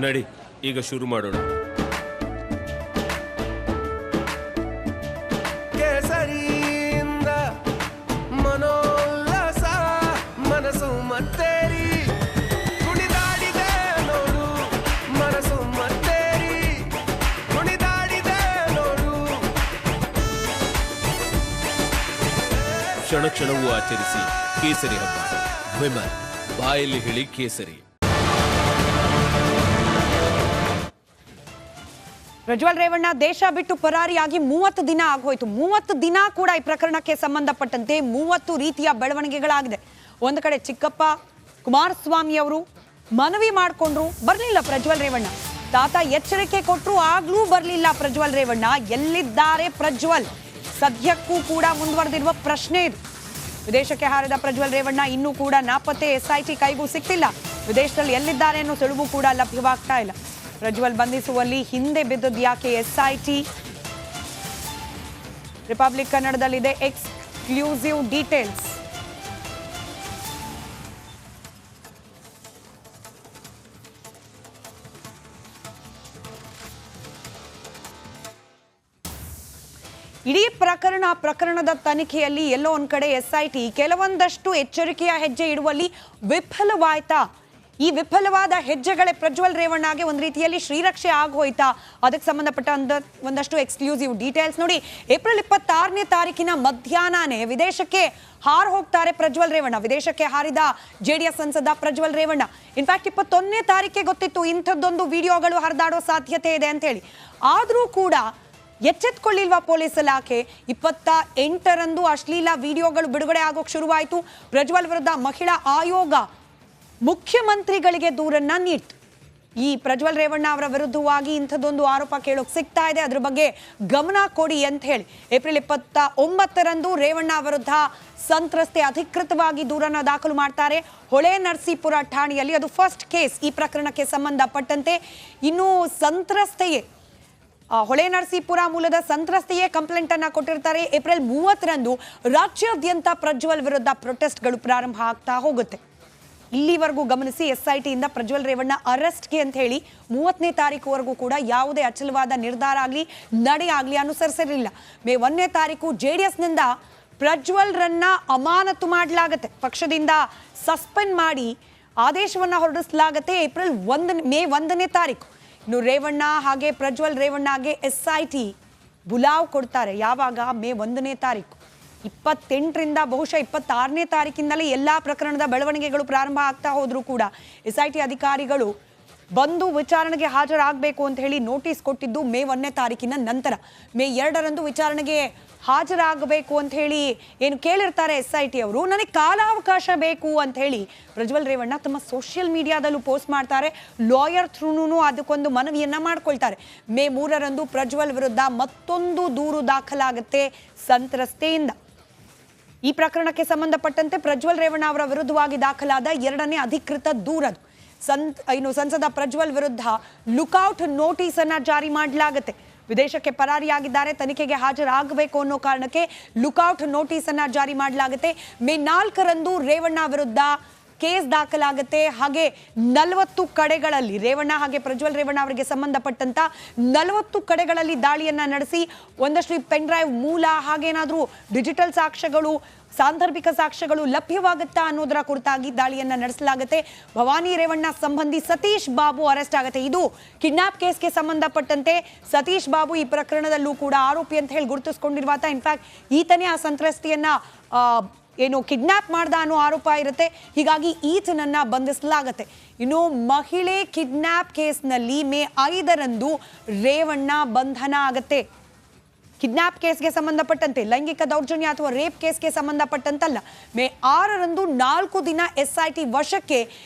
ನಡಿ ಈಗ ಶುರು ಮಾಡೋಣ. ಕೇಸರಿಯಿಂದ ಮನೋಲ್ಲಾಸ ಮನಸ್ಸು ಮತ್ತೇರಿ ಕುಣಿದಾಡಿದೆ ನೋಡು, ಮನಸ್ಸು ಮತ್ತೇರಿ ಕುಣಿದಾಡಿದೆ ನೋಡು. ಕ್ಷಣ ಕ್ಷಣವೂ ಆಚರಿಸಿ ಕೇಸರಿ ಹಬ್ಬ. ವಿಮಲ್ ಬಾಯಲ್ಲಿ ಹೇಳಿ ಕೇಸರಿ. ಪ್ರಜ್ವಲ್ ರೇವಣ್ಣ ದೇಶ ಬಿಟ್ಟು ಪರಾರಿಯಾಗಿ 30 ದಿನ ಆಗೋಯ್ತು. 30 ದಿನ ಕೂಡ ಈ ಪ್ರಕರಣಕ್ಕೆ ಸಂಬಂಧಪಟ್ಟಂತೆ 30 ರೀತಿಯ ಬೆಳವಣಿಗೆಗಳಾಗಿದೆ. ಒಂದು ಕಡೆ ಚಿಕ್ಕಪ್ಪ ಕುಮಾರಸ್ವಾಮಿ ಅವರು ಮನವಿ ಮಾಡಿಕೊಂಡ್ರು, ಬರಲಿಲ್ಲ ಪ್ರಜ್ವಲ್ ರೇವಣ್ಣ. ತಾತ ಎಚ್ಚರಿಕೆ ಕೊಟ್ಟರು, ಆಗ್ಲೂ ಬರಲಿಲ್ಲ ಪ್ರಜ್ವಲ್ ರೇವಣ್ಣ. ಎಲ್ಲಿದ್ದಾರೆ ಪ್ರಜ್ವಲ್? ಸದ್ಯಕ್ಕೂ ಕೂಡ ಮುಂದುವರೆದಿರುವ ಪ್ರಶ್ನೆ ಇದು. ವಿದೇಶಕ್ಕೆ ಹಾರಿದ ಪ್ರಜ್ವಲ್ ರೇವಣ್ಣ ಇನ್ನೂ ಕೂಡ ನಾಪತ್ತೆ. SIT ಕೈಗೂ ಸಿಕ್ತಿಲ್ಲ. ವಿದೇಶದಲ್ಲಿ ಎಲ್ಲಿದ್ದಾರೆ ಅನ್ನೋ ಸುಳಿವು ಕೂಡ ಲಭ್ಯವಾಗ್ತಾ ಇಲ್ಲ. ಪ್ರಜ್ವಲ್ ಬಂಧಿಸುವಲ್ಲಿ ಹಿಂದೆ ಬಿದ್ದದ್ದು ಯಾಕೆ SIT? ರಿಪಬ್ಲಿಕ್ ಕನ್ನಡದಲ್ಲಿದೆ ಎಕ್ಸ್ಕ್ಲೂಸಿವ್ ಡೀಟೇಲ್ಸ್. ಇಡೀ ಪ್ರಕರಣದ ತನಿಖೆಯಲ್ಲಿ ಎಲ್ಲೋ ಒಂದ್ ಕಡೆ SIT ಕೆಲವೊಂದಷ್ಟು ಎಚ್ಚರಿಕೆಯ ಹೆಜ್ಜೆ ಇಡುವಲ್ಲಿ ವಿಫಲವಾಯ್ತಾ? ಈ ವಿಫಲವಾದ ಹೆಜ್ಜೆಗಳೇ ಪ್ರಜ್ವಲ್ ರೇವಣ್ಣಗೆ ಒಂದು ರೀತಿಯಲ್ಲಿ ಶ್ರೀರಕ್ಷೆ ಆಗೋಯ್ತಾ? ಅದಕ್ಕೆ ಸಂಬಂಧಪಟ್ಟ ಒಂದಷ್ಟು ಎಕ್ಸ್ಕ್ಲೂಸಿವ್ ಡೀಟೇಲ್ಸ್ ನೋಡಿ. ಏಪ್ರಿಲ್ 26ನೇ ತಾರೀಕಿನ ಮಧ್ಯಾಹ್ನನೇ ವಿದೇಶಕ್ಕೆ ಹೋಗ್ತಾರೆ ಪ್ರಜ್ವಲ್ ರೇವಣ್ಣ. ವಿದೇಶಕ್ಕೆ ಹಾರಿದ JDS ಸಂಸದ ಪ್ರಜ್ವಲ್ ರೇವಣ್ಣ. ಇನ್ಫ್ಯಾಕ್ಟ್ 21ನೇ ತಾರೀಕಿಗೆ ಗೊತ್ತಿತ್ತು ಇಂಥದ್ದೊಂದು ವಿಡಿಯೋಗಳು ಹರಿದಾಡೋ ಸಾಧ್ಯತೆ ಇದೆ ಅಂತ ಹೇಳಿ. ಆದರೂ ಕೂಡ ಎಚ್ಚೆತ್ಕೊಳ್ಳಿಲ್ವಾ ಪೊಲೀಸ್ ಇಲಾಖೆ? 28ರಂದು ಅಶ್ಲೀಲ ವಿಡಿಯೋಗಳು ಬಿಡುಗಡೆ ಆಗೋಕೆ ಶುರುವಾಯಿತು. ಪ್ರಜ್ವಲ್ ವಿರುದ್ಧ ಮಹಿಳಾ ಆಯೋಗ ಮುಖ್ಯಮಂತ್ರಿಗಳಿಗೆ ದೂರನ್ನ ನೀಡಿತು. ಈ ಪ್ರಜ್ವಲ್ ರೇವಣ್ಣ ಅವರ ವಿರುದ್ಧವಾಗಿ ಇಂಥದ್ದೊಂದು ಆರೋಪ ಕೇಳೋಕೆ ಸಿಗ್ತಾ ಇದೆ, ಅದ್ರ ಬಗ್ಗೆ ಗಮನ ಕೊಡಿ ಅಂತ ಹೇಳಿ ಏಪ್ರಿಲ್ 29ರಂದು ರೇವಣ್ಣ ವಿರುದ್ಧ ಸಂತ್ರಸ್ತೆ ಅಧಿಕೃತವಾಗಿ ದೂರನ್ನ ದಾಖಲು ಮಾಡ್ತಾರೆ ಹೊಳೆ ನರಸೀಪುರ ಠಾಣೆಯಲ್ಲಿ. ಅದು ಫಸ್ಟ್ ಕೇಸ್ ಈ ಪ್ರಕರಣಕ್ಕೆ ಸಂಬಂಧಪಟ್ಟಂತೆ. ಇನ್ನು ಸಂತ್ರಸ್ತೆಯೇ ಹೊಳೆ ನರಸೀಪುರ ಮೂಲದ ಸಂತ್ರಸ್ತೆಯೇ ಕಂಪ್ಲೇಂಟ್ ಅನ್ನ ಕೊಟ್ಟಿರ್ತಾರೆ. ಏಪ್ರಿಲ್ 30ರಂದು ರಾಜ್ಯಾದ್ಯಂತ ಪ್ರಜ್ವಲ್ ವಿರುದ್ಧ ಪ್ರೊಟೆಸ್ಟ್ಗಳು ಪ್ರಾರಂಭ ಆಗ್ತಾ ಹೋಗುತ್ತೆ. ಇಲ್ಲಿವರೆಗೂ ಗಮನಿಸಿ, SIT ಇಂದ ಪ್ರಜ್ವಲ್ ರೇವಣ್ಣ ಅರೆಸ್ಟ್ಗೆ ಅಂತ ಹೇಳಿ 30ನೇ ತಾರೀಕುವರೆಗೂ ಕೂಡ ಯಾವುದೇ ಅಚಲವಾದ ನಿರ್ಧಾರ ಆಗಲಿ ನಡೆ ಆಗಲಿ ಅನುಸರಿಸಿರಲಿಲ್ಲ. ಮೇ 1ನೇ ತಾರೀಕು JDSನಿಂದ ಪ್ರಜ್ವಲ್ರನ್ನ ಅಮಾನತು ಮಾಡಲಾಗುತ್ತೆ, ಪಕ್ಷದಿಂದ ಸಸ್ಪೆಂಡ್ ಮಾಡಿ ಆದೇಶವನ್ನ ಹೊರಡಿಸಲಾಗುತ್ತೆ. ಮೇ 1ನೇ ತಾರೀಕು ಇನ್ನು ರೇವಣ್ಣ ಹಾಗೆ ಪ್ರಜ್ವಲ್ ರೇವಣ್ಣಗೆ SIT ಬುಲಾವ್ ಕೊಡ್ತಾರೆ. ಯಾವಾಗ? ಮೇ 1ನೇ ತಾರೀಕು. 28ರಿಂದ ಬಹುಶಃ 26ನೇ ತಾರೀಕಿನಲ್ಲಿ ಎಲ್ಲ ಪ್ರಕರಣದ ಬೆಳವಣಿಗೆಗಳು ಪ್ರಾರಂಭ ಆಗ್ತಾ ಹೋದ್ರೂ ಕೂಡ SIT ಅಧಿಕಾರಿಗಳು ಬಂದು ವಿಚಾರಣೆಗೆ ಹಾಜರಾಗಬೇಕು ಅಂತ ಹೇಳಿ ನೋಟಿಸ್ ಕೊಟ್ಟಿದ್ದು ಮೇ 1ನೇ ತಾರೀಕಿನ ನಂತರ. ಮೇ 2ರಂದು ವಿಚಾರಣೆಗೆ ಹಾಜರಾಗಬೇಕು ಅಂತ ಹೇಳಿ ಏನು ಕೇಳಿರ್ತಾರೆ SIT ಅವರು. ನನಗೆ ಕಾಲಾವಕಾಶ ಬೇಕು ಅಂತ ಹೇಳಿ ಪ್ರಜ್ವಲ್ ರೇವಣ್ಣ ತಮ್ಮ ಸೋಷಿಯಲ್ ಮೀಡಿಯಾದಲ್ಲೂ ಪೋಸ್ಟ್ ಮಾಡ್ತಾರೆ. ಲಾಯರ್ ಥ್ರೂನು ಅದಕ್ಕೊಂದು ಮನವಿಯನ್ನ ಮಾಡ್ಕೊಳ್ತಾರೆ. ಮೇ 3ರಂದು ಪ್ರಜ್ವಲ್ ವಿರುದ್ಧ ಮತ್ತೊಂದು ದೂರು ದಾಖಲಾಗುತ್ತೆ ಸಂತ್ರಸ್ತೆಯಿಂದ. ಈ ಪ್ರಕರಣಕ್ಕೆ ಸಂಬಂಧಪಟ್ಟಂತೆ ಪ್ರಜ್ವಲ್ ರೇವಣ್ಣ ಅವರ ವಿರುದ್ಧವಾಗಿ ದಾಖಲಾದ 2ನೇ ಅಧಿಕೃತ ದೂರದು. ಸಂಸದ ಪ್ರಜ್ವಲ್ ವಿರುದ್ಧ ಲುಕ್ಔಟ್ ನೋಟಿಸ್ ಅನ್ನ ಜಾರಿ ಮಾಡಲಾಗುತ್ತೆ. ವಿದೇಶಕ್ಕೆ ಪರಾರಿಯಾಗಿದ್ದಾರೆ, ತನಿಖೆಗೆ ಹಾಜರಾಗಬೇಕು ಅನ್ನೋ ಕಾರಣಕ್ಕೆ ಲುಕ್ಔಟ್ ನೋಟಿಸ್ ಅನ್ನ ಜಾರಿ ಮಾಡಲಾಗುತ್ತೆ. ಮೇ 4ರಂದು ರೇವಣ್ಣ ವಿರುದ್ಧ ಕೇಸ್ ದಾಖಲಾಗುತ್ತೆ. ಹಾಗೆ 40 ಕಡೆಗಳಲ್ಲಿ ರೇವಣ್ಣ ಹಾಗೆ ಪ್ರಜ್ವಲ್ ರೇವಣ್ಣ ಅವರಿಗೆ ಸಂಬಂಧಪಟ್ಟಂತ 40 ಕಡೆಗಳಲ್ಲಿ ದಾಳಿಯನ್ನ ನಡೆಸಿ ಒಂದಷ್ಟು ಪೆನ್ ಡ್ರೈವ್ ಮೂಲ ಹಾಗೇನಾದ್ರೂ ಡಿಜಿಟಲ್ ಸಾಕ್ಷ್ಯಗಳು ಸಾಂದರ್ಭಿಕ ಸಾಕ್ಷ್ಯಗಳು ಲಭ್ಯವಾಗುತ್ತಾ ಅನ್ನೋದರ ಕುರಿತಾಗಿ ದಾಳಿಯನ್ನ ನಡೆಸಲಾಗುತ್ತೆ. ಭವಾನಿ ರೇವಣ್ಣ ಸಂಬಂಧಿ ಸತೀಶ್ ಬಾಬು ಅರೆಸ್ಟ್ ಆಗುತ್ತೆ. ಇದು ಕಿಡ್ನಾಪ್ ಕೇಸ್ಗೆ ಸಂಬಂಧಪಟ್ಟಂತೆ ಸತೀಶ್ ಬಾಬು ಈ ಪ್ರಕರಣದಲ್ಲೂ ಕೂಡ ಆರೋಪಿ ಅಂತ ಹೇಳಿ ಗುರುತಿಸಿಕೊಂಡಿರುವಾತ. ಇನ್ಫ್ಯಾಕ್ಟ್ ಈತನೇ ಆ ಸಂತ್ರಸ್ತೆಯನ್ನ ಏನು ಕಿಡ್ನಾಪ್ ಮಾಡ್ದ ಅನ್ನೋ ಆರೋಪ ಇರುತ್ತೆ. ಹೀಗಾಗಿ ಈತನನ್ನ ಬಂಧಿಸಲಾಗುತ್ತೆ. ಇನ್ನು ಮಹಿಳೆ ಕಿಡ್ನಾಪ್ ಕೇಸ್ನಲ್ಲಿ ಮೇ 5ರಂದು ರೇವಣ್ಣ ಬಂಧನ ಆಗತ್ತೆ. ಕಿಡ್ನಾಪ್ ಕೇಸ್ಗೆ ಸಂಬಂಧಪಟ್ಟಂತೆ ಲೈಂಗಿಕ ದೌರ್ಜನ್ಯ ಅಥವಾ ರೇಪ್ ಕೇಸ್ಗೆ ಸಂಬಂಧಪಟ್ಟಂತಲ್ಲ. ಮೇ 6ರಂದು 4 ದಿನ SIT ವಶಕ್ಕೆ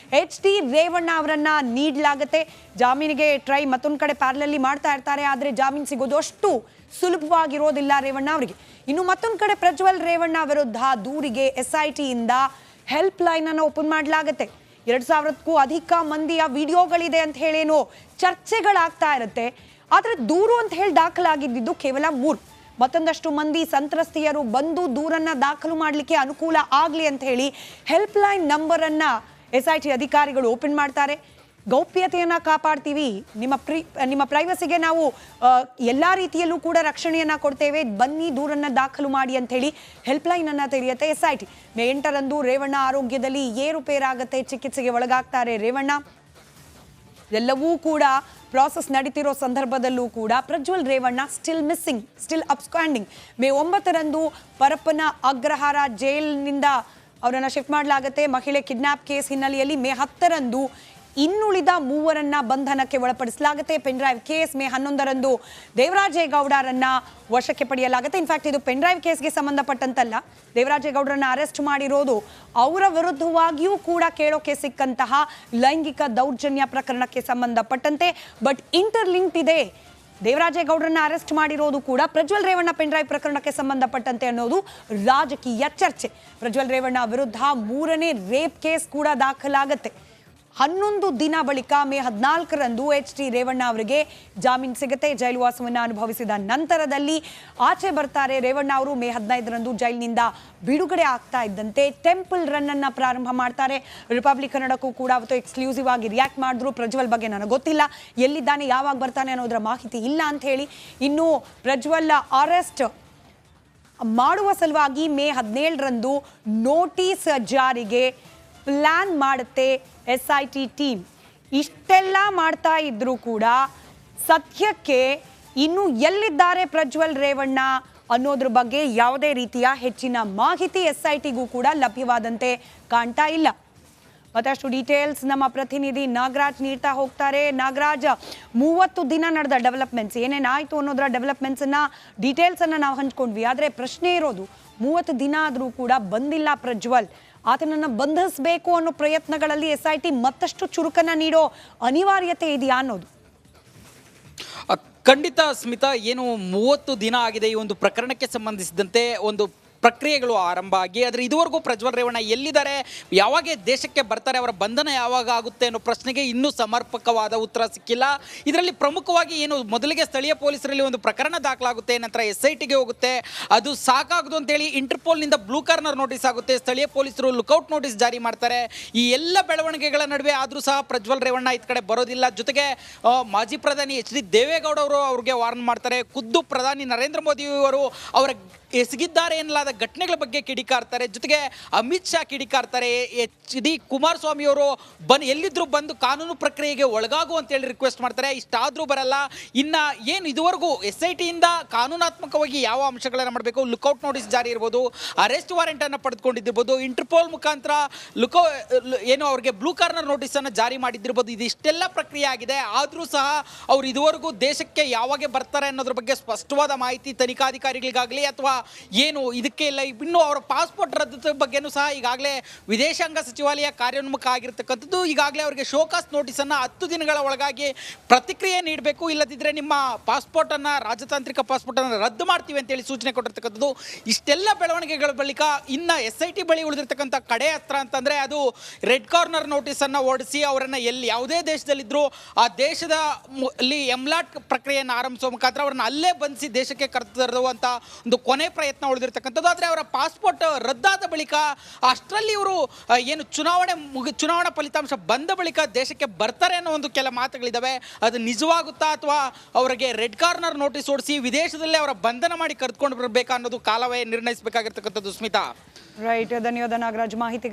HD ರೇವಣ್ಣ ಅವರನ್ನ ನೀಡಲಾಗುತ್ತೆ. ಜಾಮೀನಿಗೆ ಟ್ರೈ ಮತ್ತೊಂದು ಕಡೆ ಪ್ಯಾರಲಲ್ಲಿ ಮಾಡ್ತಾ ಇರ್ತಾರೆ, ಆದರೆ ಜಾಮೀನು ಸಿಗೋದು ಅಷ್ಟು ಸುಲಭವಾಗಿರೋದಿಲ್ಲ ರೇವಣ್ಣ ಅವರಿಗೆ. ಇನ್ನು ಮತ್ತೊಂದು ಕಡೆ ಪ್ರಜ್ವಲ್ ರೇವಣ್ಣ ವಿರುದ್ಧ ದೂರಿಗೆ SIT ಇಂದ ಹೆಲ್ಪ್ ಲೈನ್ ಅನ್ನು ಓಪನ್ ಮಾಡಲಾಗುತ್ತೆ. 2000ಕ್ಕೂ ಅಧಿಕ ಮಂದಿಯ ವಿಡಿಯೋಗಳಿದೆ ಅಂತ ಹೇಳೇನೋ ಚರ್ಚೆಗಳಾಗ್ತಾ ಇರುತ್ತೆ. ಆದರೆ ದೂರು ಅಂತ ಹೇಳಿ ದಾಖಲಾಗಿದ್ದು ಕೇವಲ 3. ಮತ್ತೊಂದಷ್ಟು ಮಂದಿ ಸಂತ್ರಸ್ತೆಯರು ಬಂದು ದೂರನ್ನ ದಾಖಲು ಮಾಡಲಿಕ್ಕೆ ಅನುಕೂಲ ಆಗಲಿ ಅಂತ ಹೇಳಿ ಹೆಲ್ಪ್ ಲೈನ್ ನಂಬರ್ ಅನ್ನ SIT ಅಧಿಕಾರಿಗಳು ಓಪನ್ ಮಾಡ್ತಾರೆ. ಗೌಪ್ಯತೆಯನ್ನ ಕಾಪಾಡ್ತೀವಿ, ನಿಮ್ಮ ಪ್ರೈವಸಿಗೆ ನಾವು ಎಲ್ಲಾ ರೀತಿಯಲ್ಲೂ ಕೂಡ ರಕ್ಷಣೆಯನ್ನ ಕೊಡ್ತೇವೆ, ಬನ್ನಿ ದೂರನ್ನ ದಾಖಲು ಮಾಡಿ ಅಂತ ಹೇಳಿ ಹೆಲ್ಪ್ಲೈನ್ ಅನ್ನ ತೆರೆಯುತ್ತೆ SIT. ಮೇ 8ರಂದು ರೇವಣ್ಣ ಆರೋಗ್ಯದಲ್ಲಿ ಏರುಪೇರಾಗತ್ತೆ, ಚಿಕಿತ್ಸೆಗೆ ಒಳಗಾಗ್ತಾರೆ ರೇವಣ್ಣ. ಎಲ್ಲವೂ ಕೂಡ ಪ್ರಾಸೆಸ್ ನಡೀತಿರೋ ಸಂದರ್ಭದಲ್ಲೂ ಕೂಡ Prajwal Revanna still missing, still absconding. May 9ರಂದು ಪರಪ್ಪನ ಅಗ್ರಹಾರ ಜೈಲಿನಿಂದ ಅವರನ್ನು ಶಿಫ್ಟ್ ಮಾಡಲಾಗುತ್ತೆ. ಮಹಿಳೆ ಕಿಡ್ನಾಪ್ ಕೇಸ್ ಹಿನ್ನೆಲೆಯಲ್ಲಿ ಮೇ 10ರಂದು ಇನ್ನುಳಿದ 3ರನ್ನ ಬಂಧನಕ್ಕೆ ಒಳಪಡಿಸಲಾಗುತ್ತೆ. ಪೆನ್ಡ್ರೈವ್ ಕೇಸ್ ಮೇ 11ರಂದು ದೇವರಾಜೇಗೌಡರನ್ನ ವಶಕ್ಕೆ ಪಡೆಯಲಾಗುತ್ತೆ. ಇನ್ಫ್ಯಾಕ್ಟ್ ಇದು ಪೆನ್ಡ್ರೈವ್ ಕೇಸ್ಗೆ ಸಂಬಂಧಪಟ್ಟಂತಲ್ಲ, ದೇವರಾಜೇಗೌಡರನ್ನ ಅರೆಸ್ಟ್ ಮಾಡಿರೋದು ಅವರ ವಿರುದ್ಧವಾಗಿಯೂ ಕೂಡ ಕೇಳೋಕೆ ಸಿಕ್ಕಂತಹ ಲೈಂಗಿಕ ದೌರ್ಜನ್ಯ ಪ್ರಕರಣಕ್ಕೆ ಸಂಬಂಧಪಟ್ಟಂತೆ. ಬಟ್ ಇಂಟರ್ಲಿಂಕ್ಡ್ ಇದೆ, ದೇವರಾಜೇಗೌಡರನ್ನ ಅರೆಸ್ಟ್ ಮಾಡಿರೋದು ಕೂಡ ಪ್ರಜ್ವಲ್ ರೇವಣ್ಣ ಪೆನ್ಡ್ರೈವ್ ಪ್ರಕರಣಕ್ಕೆ ಸಂಬಂಧಪಟ್ಟಂತೆ ಅನ್ನೋದು ರಾಜಕೀಯ ಚರ್ಚೆ. ಪ್ರಜ್ವಲ್ ರೇವಣ್ಣ ವಿರುದ್ಧ 3ನೇ ರೇಪ್ ಕೇಸ್ ಕೂಡ ದಾಖಲಾಗುತ್ತೆ. 11 ದಿನ ಬಳಿಕ ಮೇ 14ರಂದು HT ರೇವಣ್ಣ ಅವರಿಗೆ ಜಾಮೀನು ಸಿಗುತ್ತೆ. ಜೈಲುವಾಸವನ್ನು ಅನುಭವಿಸಿದ ನಂತರದಲ್ಲಿ ಆಚೆ ಬರ್ತಾರೆ ರೇವಣ್ಣ ಅವರು. ಮೇ 15ರಂದು ಜೈಲಿನಿಂದ ಬಿಡುಗಡೆ ಆಗ್ತಾ ಇದ್ದಂತೆ ಟೆಂಪಲ್ ರನ್ ಅನ್ನ ಪ್ರಾರಂಭ ಮಾಡ್ತಾರೆ. ರಿಪಬ್ಲಿಕ್ ಕನ್ನಡಕ್ಕೂ ಕೂಡ ಅವತ್ತು ಎಕ್ಸ್ಕ್ಲೂಸಿವ್ ಆಗಿ ರಿಯಾಕ್ಟ್ ಮಾಡಿದ್ರು. ಪ್ರಜ್ವಲ್ ಬಗ್ಗೆ ನನಗೆ ಗೊತ್ತಿಲ್ಲ, ಎಲ್ಲಿದ್ದಾನೆ, ಯಾವಾಗ ಬರ್ತಾನೆ ಅನ್ನೋದರ ಮಾಹಿತಿ ಇಲ್ಲ ಅಂತ ಹೇಳಿ. ಇನ್ನು ಪ್ರಜ್ವಲ್ ಅರೆಸ್ಟ್ ಮಾಡುವ ಸಲುವಾಗಿ ಮೇ 17ರಂದು ನೋಟಿಸ್ ಜಾರಿಗೆ ಪ್ಲಾನ್ ಮಾಡುತ್ತೆ SIT ಟೀಮ್. ಇಷ್ಟೆಲ್ಲ ಮಾಡ್ತಾ ಇದ್ರೂ ಕೂಡ ಸದ್ಯಕ್ಕೆ ಇನ್ನು ಎಲ್ಲಿದ್ದಾರೆ ಪ್ರಜ್ವಲ್ ರೇವಣ್ಣ ಅನ್ನೋದ್ರ ಬಗ್ಗೆ ಯಾವುದೇ ರೀತಿಯ ಹೆಚ್ಚಿನ ಮಾಹಿತಿ SITಗೂ ಕೂಡ ಲಭ್ಯವಾದಂತೆ ಕಾಣ್ತಾ ಇಲ್ಲ. ಮತ್ತಷ್ಟು ಡೀಟೇಲ್ಸ್ ನಮ್ಮ ಪ್ರತಿನಿಧಿ ನಾಗರಾಜ್ ನೀಡ್ತಾ ಹೋಗ್ತಾರೆ. ನಾಗರಾಜ್, 30 ದಿನ ನಡೆದ ಡೆವಲಪ್ಮೆಂಟ್ಸ್ ಏನೇನಾಯ್ತು ಅನ್ನೋದರ ಡೆವಲಪ್ಮೆಂಟ್ಸನ್ನ ಡೀಟೇಲ್ಸನ್ನು ನಾವು ಹಂಚ್ಕೊಂಡ್ವಿ. ಆದರೆ ಪ್ರಶ್ನೆ ಇರೋದು, 30 ದಿನ ಆದರೂ ಕೂಡ ಬಂದಿಲ್ಲ ಪ್ರಜ್ವಲ್. ಆತನನ್ನು ಬಂಧಿಸಬೇಕು ಅನ್ನೋ ಪ್ರಯತ್ನಗಳಲ್ಲಿ SIT ಮತ್ತಷ್ಟು ಚುರುಕನ್ನ ನೀಡೋ ಅನಿವಾರ್ಯತೆ ಇದೆಯಾ ಅನ್ನೋದು? ಖಂಡಿತ ಸ್ಮಿತಾ, ಏನು 30 ದಿನ ಆಗಿದೆ ಈ ಒಂದು ಪ್ರಕರಣಕ್ಕೆ ಸಂಬಂಧಿಸಿದಂತೆ ಒಂದು ಪ್ರಕ್ರಿಯೆಗಳು ಆರಂಭ ಆಗಿ. ಆದರೆ ಇದುವರೆಗೂ ಪ್ರಜ್ವಲ್ ರೇವಣ್ಣ ಎಲ್ಲಿದ್ದಾರೆ, ಯಾವಾಗ ದೇಶಕ್ಕೆ ಬರ್ತಾರೆ, ಅವರ ಬಂಧನ ಯಾವಾಗ ಆಗುತ್ತೆ ಅನ್ನೋ ಪ್ರಶ್ನೆಗೆ ಇನ್ನೂ ಸಮರ್ಪಕವಾದ ಉತ್ತರ ಸಿಕ್ಕಿಲ್ಲ. ಇದರಲ್ಲಿ ಪ್ರಮುಖವಾಗಿ ಏನು, ಮೊದಲಿಗೆ ಸ್ಥಳೀಯ ಪೊಲೀಸರಲ್ಲಿ ಒಂದು ಪ್ರಕರಣ ದಾಖಲಾಗುತ್ತೆ, ನಂತರ SITಗೆ ಹೋಗುತ್ತೆ. ಅದು ಸಾಕಾಗದು ಅಂತೇಳಿ ಇಂಟರ್ಪೋಲ್ನಿಂದ ಬ್ಲೂ ಕಾರ್ನರ್ ನೋಟಿಸ್ ಆಗುತ್ತೆ, ಸ್ಥಳೀಯ ಪೊಲೀಸರು ಲುಕೌಟ್ ನೋಟಿಸ್ ಜಾರಿ ಮಾಡ್ತಾರೆ. ಈ ಎಲ್ಲ ಬೆಳವಣಿಗೆಗಳ ನಡುವೆ ಆದರೂ ಸಹ ಪ್ರಜ್ವಲ್ ರೇವಣ್ಣ ಇತ್ತ ಕಡೆ ಬರೋದಿಲ್ಲ. ಜೊತೆಗೆ ಮಾಜಿ ಪ್ರಧಾನಿ HD ದೇವೇಗೌಡ ಅವರು ಅವ್ರಿಗೆ ವಾರ್ನ್ ಮಾಡ್ತಾರೆ. ಖುದ್ದು ಪ್ರಧಾನಿ ನರೇಂದ್ರ ಮೋದಿ ಅವರು ಅವರ ಎಸಗಿದ್ದಾರೆ ಎನ್ನಲಾದ ಘಟನೆಗಳ ಬಗ್ಗೆ ಕಿಡಿಕಾರ್ತಾರೆ. ಜೊತೆಗೆ ಅಮಿತ್ ಶಾ ಕಿಡಿಕಾರ್ತಾರೆ. HD ಕುಮಾರಸ್ವಾಮಿ ಅವರು ಎಲ್ಲಿದ್ರು ಬಂದು ಕಾನೂನು ಪ್ರಕ್ರಿಯೆಗೆ ಒಳಗಾಗು ಅಂತೇಳಿ ರಿಕ್ವೆಸ್ಟ್ ಮಾಡ್ತಾರೆ. ಇಷ್ಟಾದರೂ ಬರಲ್ಲ. ಇನ್ನು ಏನು ಇದುವರೆಗೂ SITಯಿಂದ ಕಾನೂನಾತ್ಮಕವಾಗಿ ಯಾವ ಅಂಶಗಳನ್ನು ಮಾಡಬೇಕು, ಲುಕೌಟ್ ನೋಟಿಸ್ ಜಾರಿ ಇರ್ಬೋದು, ಅರೆಸ್ಟ್ ವಾರೆಂಟನ್ನು ಪಡೆದುಕೊಂಡಿದ್ದಿರ್ಬೋದು, ಇಂಟರ್ಪೋಲ್ ಮುಖಾಂತರ ಏನು ಅವ್ರಿಗೆ ಬ್ಲೂ ಕಾರ್ನರ್ ನೋಟಿಸನ್ನು ಜಾರಿ ಮಾಡಿದ್ದಿರ್ಬೋದು, ಇದಿಷ್ಟೆಲ್ಲ ಪ್ರಕ್ರಿಯೆ ಆಗಿದೆ. ಆದರೂ ಸಹ ಅವ್ರು ಇದುವರೆಗೂ ದೇಶಕ್ಕೆ ಯಾವಾಗ ಬರ್ತಾರೆ ಅನ್ನೋದ್ರ ಬಗ್ಗೆ ಸ್ಪಷ್ಟವಾದ ಮಾಹಿತಿ ತನಿಖಾಧಿಕಾರಿಗಳಿಗಾಗಲಿ ಅಥವಾ ಏನು ಇದಕ್ಕೆ ಇಲ್ಲ. ಇನ್ನು ಅವರ ಪಾಸ್ಪೋರ್ಟ್ ರದ್ದು ಬಗ್ಗೆನೂ ಸಹ ಈಗಾಗಲೇ ವಿದೇಶಾಂಗ ಸಚಿವಾಲಯ ಕಾರ್ಯೋನ್ಮುಖ ಆಗಿರ್ತಕ್ಕಂಥದ್ದು. ಈಗಾಗಲೇ ಅವರಿಗೆ ಶೋಕಾಸ್ ನೋಟಿಸನ್ನು 10 ದಿನಗಳ ಒಳಗಾಗಿ ಪ್ರತಿಕ್ರಿಯೆ ನೀಡಬೇಕು, ಇಲ್ಲದಿದ್ದರೆ ನಿಮ್ಮ ಪಾಸ್ಪೋರ್ಟನ್ನು, ರಾಜತಾಂತ್ರಿಕ ಪಾಸ್ಪೋರ್ಟನ್ನು ರದ್ದು ಮಾಡ್ತೀವಿ ಅಂತೇಳಿ ಸೂಚನೆ ಕೊಟ್ಟಿರ್ತಕ್ಕಂಥದ್ದು. ಇಷ್ಟೆಲ್ಲ ಬೆಳವಣಿಗೆಗಳ ಬಳಿಕ ಇನ್ನು SIT ಬಳಿ ಉಳಿದಿರ್ತಕ್ಕಂಥ ಕಡೆ ಅಸ್ತ್ರ ಅಂತಂದರೆ ಅದು ರೆಡ್ ಕಾರ್ನರ್ ನೋಟಿಸನ್ನು ಹೊರಡಿಸಿ ಅವರನ್ನು ಯಾವುದೇ ದೇಶದಲ್ಲಿದ್ದರೂ ಆ ದೇಶದ ಅಲ್ಲಿ ಎಂಲಾಟ್ ಪ್ರಕ್ರಿಯೆಯನ್ನು ಆರಂಭಿಸುವ ಮುಖಾಂತರ ಅವರನ್ನು ಅಲ್ಲೇ ಬಂಧಿಸಿ ದೇಶಕ್ಕೆ ಕರೆತರುವಂಥ ಒಂದು ಕೊನೆ ಪ್ರಯತ್ನ ಉಳಿದಿರ್ತಕ್ಕಂಥದ್ದು. ಆದರೆ ಅವರ ಪಾಸ್ಪೋರ್ಟ್ ರದ್ದಾದ ಬಳಿಕ ಅಷ್ಟರಲ್ಲಿ ಇವರು ಏನು ಚುನಾವಣಾ ಫಲಿತಾಂಶ ಬಂದ ಬಳಿಕ ದೇಶಕ್ಕೆ ಬರ್ತಾರೆ ಅನ್ನೋ ಒಂದು ಕೆಲ ಮಾತುಗಳಿದ್ದಾವೆ. ಅದು ನಿಜವಾಗುತ್ತಾ ಅಥವಾ ಅವರಿಗೆ ರೆಡ್ ಕಾರ್ನರ್ ನೋಟಿಸ್ ಹೊಡಿಸಿ ವಿದೇಶದಲ್ಲೇ ಅವರ ಬಂಧನ ಮಾಡಿ ಕರೆದುಕೊಂಡು ಬರಬೇಕಾ ಅನ್ನೋದು ಕಾಲವೇ ನಿರ್ಣಯಿಸಬೇಕಾಗಿರ್ತಕ್ಕಂಥದ್ದು ಸ್ಮಿತಾ. ರೈಟ್, ಧನ್ಯವಾದ ನಾಗರಾಜ್ ಮಾಹಿತಿ.